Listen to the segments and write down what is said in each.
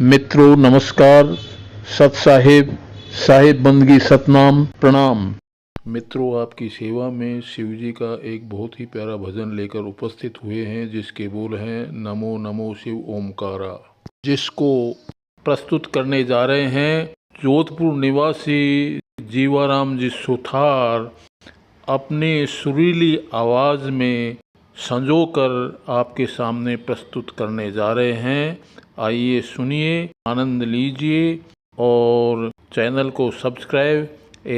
मित्रों नमस्कार, सत साहिब, साहिब बंदगी सतनाम, प्रणाम। मित्रों, आपकी सेवा में शिव जी का एक बहुत ही प्यारा भजन लेकर उपस्थित हुए हैं, जिसके बोल हैं नमो नमो शिव ओमकारा, जिसको प्रस्तुत करने जा रहे हैं जोधपुर निवासी जीवाराम जी सुथार अपने सुरीली आवाज़ में संजोकर आपके सामने प्रस्तुत करने जा रहे हैं। आइए सुनिए, आनंद लीजिए और चैनल को सब्सक्राइब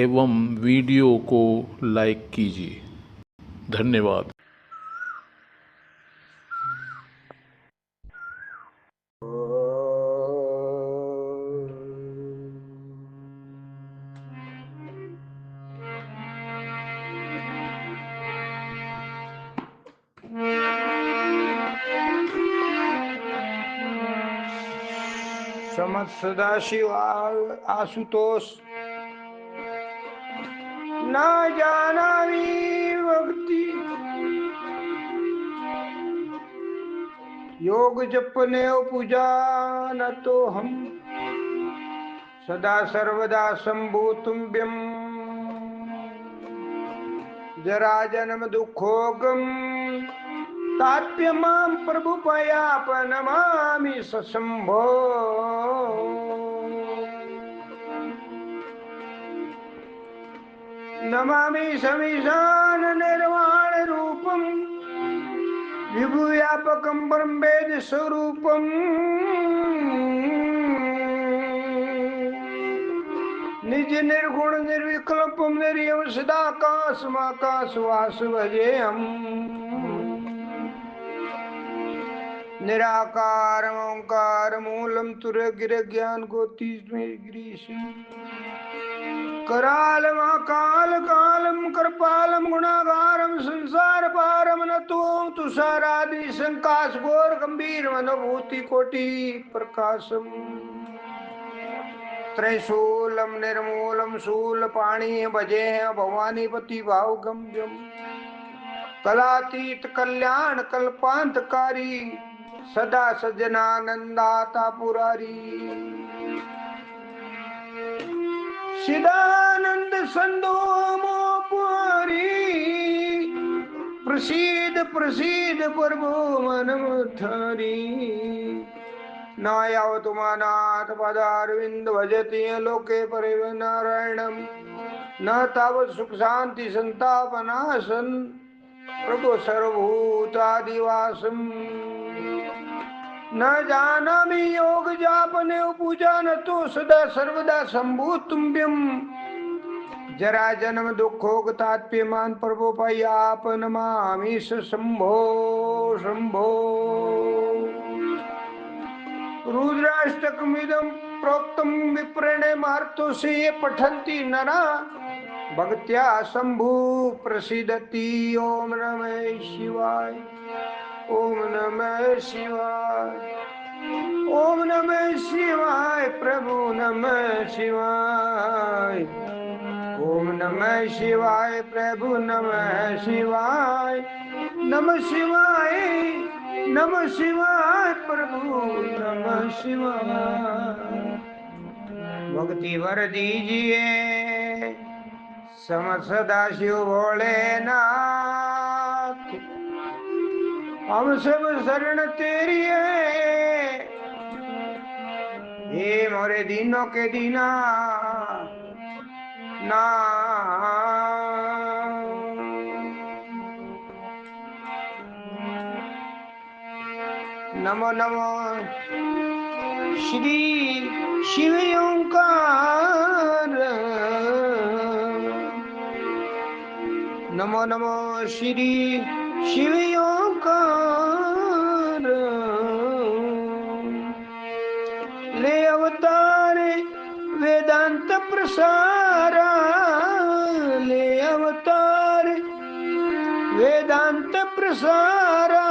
एवं वीडियो को लाइक कीजिए। धन्यवाद। समत सदाशिव आशुतोष ना जानामि भक्ति योग जपने पूजा न तो हम सदा सर्वदा संभूतुम्ब्यम जरा जन्म दुखोगम ताप्यमां प्रभुपयापनमामि सशंभो नमामि समीशान निर्वाण रूपम विभुव्यापकं परम वेद स्वरूपम निज निर्गुण निर्विकल्पम निर्यम सदाकाशमाकाशवास भजेऽहं निराकार ओंकार मूलम तुरगिर ज्ञान गोतीस्मै गिरीशं करालम अकाल कालम कृपालम गुणागारम संसार पारम नतों तुषारादि संकाश घोर गंभीर मनोभूति कोटि प्रकाशम त्रैशूलम निर्मूलम शूल पाणी भजे भवानी पति भाव गम्यम कलातीत कल्याण कल्पांतकारी सदा सज्जनानंदाता पुरारी सिदानंद संदोमोपरी प्रसीद प्रसीद प्रभु मनमथरी नायावतुमानाथ पदारविंद भजति लोके परिव नारायणम न तावत् सुख शांति संतापनाशन प्रभु सर्वभूतादिवासम न जानामि योग जापने पूजा न तो सदा सर्वदा संभूतुम्ब्यम जरा जन्म दुखोगतात्म्यमान प्रभुपयापनमामि शंभो शंभो रुद्राष्टकमिदं प्रोक्तं विप्रणे मार्तो से पठन्ति नरा भक्त्या शंभु प्रसीदति ओम नमः शिवाय ओम नमः शिवाय ओम नमः शिवाय प्रभु नमः शिवाय ओम नमः शिवाय प्रभु नमः शिवाय नमः शिवाय नमः शिवाय प्रभु नमः शिवाय भक्ति वर दीजिए समर्थ सदाशिव भोलेनाथ हम सब शरण तेरी है हे मोरे दीनों के दीना ना नमो नमो श्री शिव ओंकार नमो नमो श्री शिव ओंकार ले अवतारे वेदांत प्रसारा ले अवतारे वेदांत प्रसारा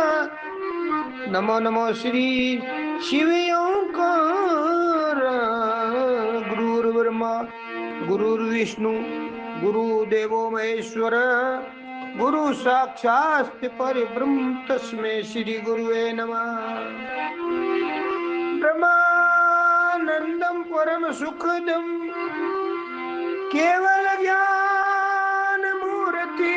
नमो नमो श्री शिव ओंकार गुरुर्ब्रह्मा गुरुर्विष्णु गुरुदेवो महेश्वर गुरु साक्षात् परब्रह्म तस्मै श्री गुरुवे नमः ब्रह्मा परम सुखदम केवल ज्ञान मूर्ति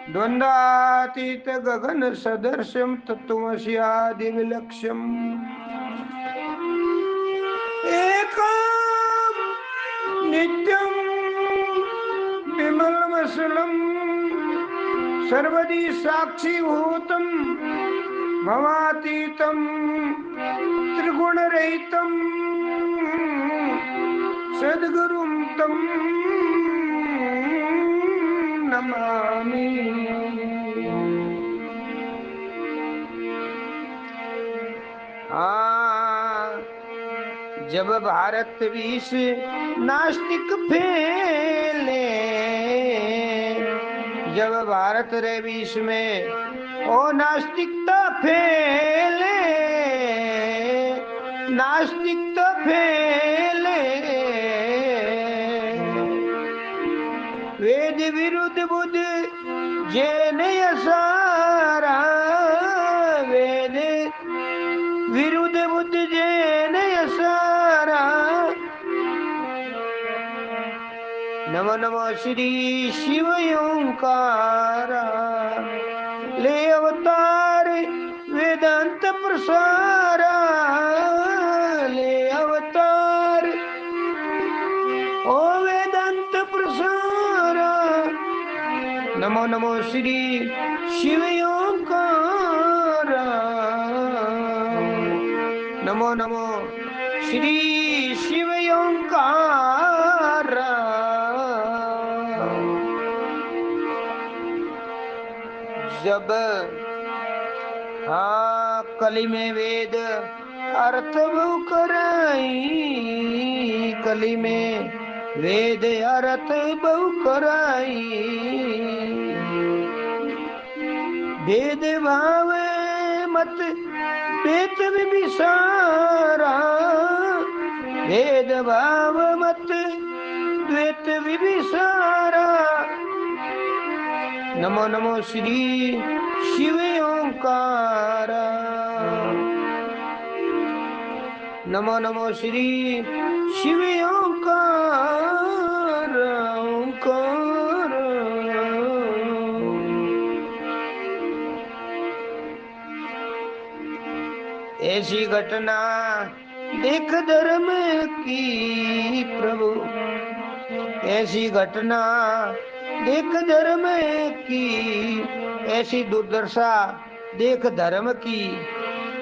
द्वंद्वातीत गगन सदर्शम तत्वस्यादि विलक्ष्यम एकम नित्यम विमलमसलम सर्वदी साक्षीभूतम भवातीतम त्रिगुणरहितम सद्गुरुं तम नमामि। जब भारत विष नास्तिक फैले, जब भारत रे विष में ओ नास्तिकता फैले, नास्तिकता फैले, वेद विरुद्ध बुद्ध जैन सारा, वेद विरुद्ध बुद्ध जैन सारा। नमो नमो श्री शिव ओंकारा, ले अवतार वेदांत प्रसारा, ले अवतार ओ वेदांत प्रसारा। नमो नमो श्री शिव ओंकारा, नमो नमो श्री शिव ओंकारा। जब कली में वेद अर्थ बहु कराई, कली में वेद अर्थ बहु कराई, भेद भाव मत पेत विभिसारा, भेद भाव मत द्वैत विभिसारा। नमो नमो श्री शिव ओंकारा, नमो नमो श्री शिव ओंकारा, ओंकारा। ऐसी घटना देख धर्म की प्रभु, ऐसी घटना देख धर्म की, ऐसी दुर्दशा देख धर्म की,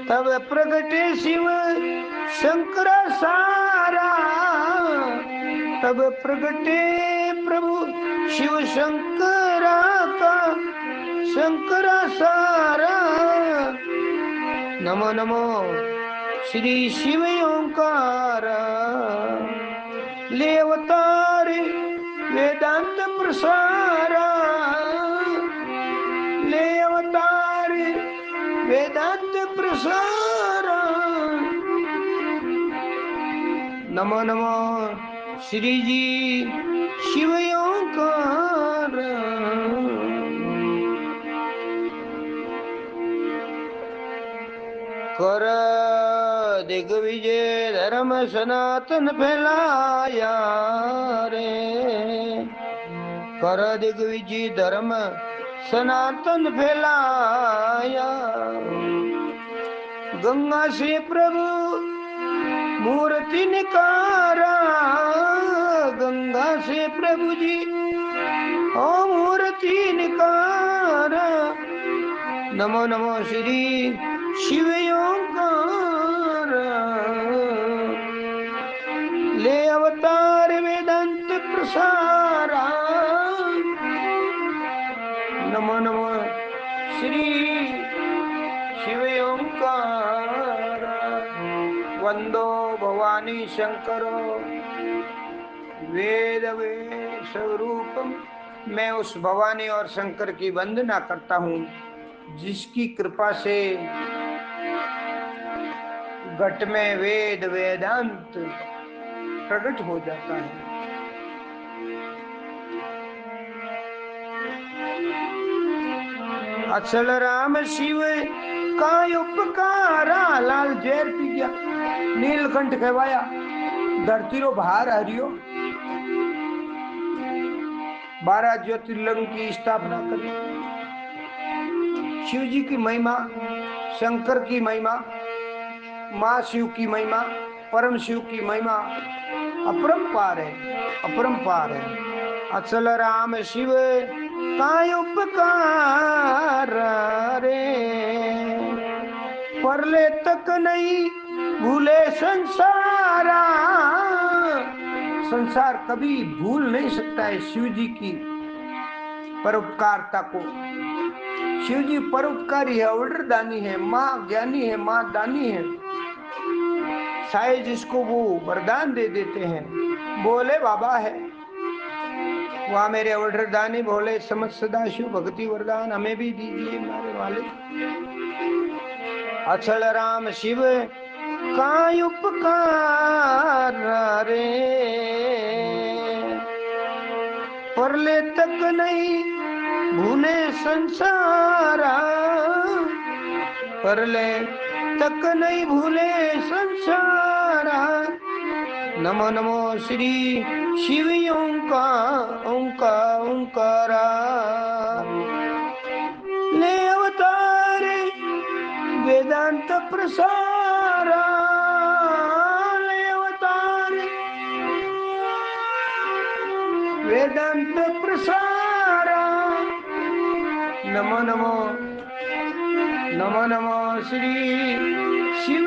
तब प्रगटे शिव शंकर सारा, तब प्रगटे प्रभु शिव शंकरा का शंकरा सारा। नमो नमो श्री शिव ओंकारा, ले अवतार वेदांत प्रसारा, ले अवतार वेदांत प्रसारा। नमो नमो श्री जी शिव ओंकारा। कर दिग्विजय धर्म सनातन फैलाया रे, कर दिग्विजय धर्म सनातन फैलाया। गंगा से प्रभु मूर्ति निकारा, गंगा से प्रभु जी ओ मूर्ति निकारा। नमो नमो श्री शिव ओंकारा, ले अवतार वेदांत प्रसारा। नमो नमो श्री शिव ओंकारा। वंदो भवानी शंकरो वेद वेद स्वरूपम। मैं उस भवानी और शंकर की वंदना करता हूँ जिसकी कृपा से घट में वेद वेदांत प्रकट हो जाता है। अचल राम शिव का उपकारा लाल ઝેર પી ગયા, નીલકંઠ કહેવાયા, ધરતીરો ભાર હરિયો, 12 ज्योतिर्लिंग की स्थापना करी। शिव जी की महिमा, शंकर की महिमा, माँ शिव की महिमा, परम शिव की महिमा अपरंपार है, अपरंपार है। अचल राम शिव काय उपकार रे, परले तक नहीं भूले संसारा। संसार कभी भूल नहीं सकता है शिव जी की परोपकारता को। शिव जी परोपकारी है, ऑर्डर दानी है, माँ ज्ञानी है, माँ दानी है। साए जिसको वो वरदान दे देते हैं, बोले बाबा है, वहाँ मेरे ऑर्डर दानी बोले समझ सदा शिव भक्ति वरदान हमें भी दीजिए हमारे मालिक। अचल राम शिव काय उपकार रे, परले तक नहीं भूले संसारा, परले तक नहीं भूले संसारा। नमो नमो श्री शिव ओंकारा, ले अवतार वेदांत प्रसारा, ले अवतार वेदांत प्रसारा। नमो नमो नमो नमो श्री शिव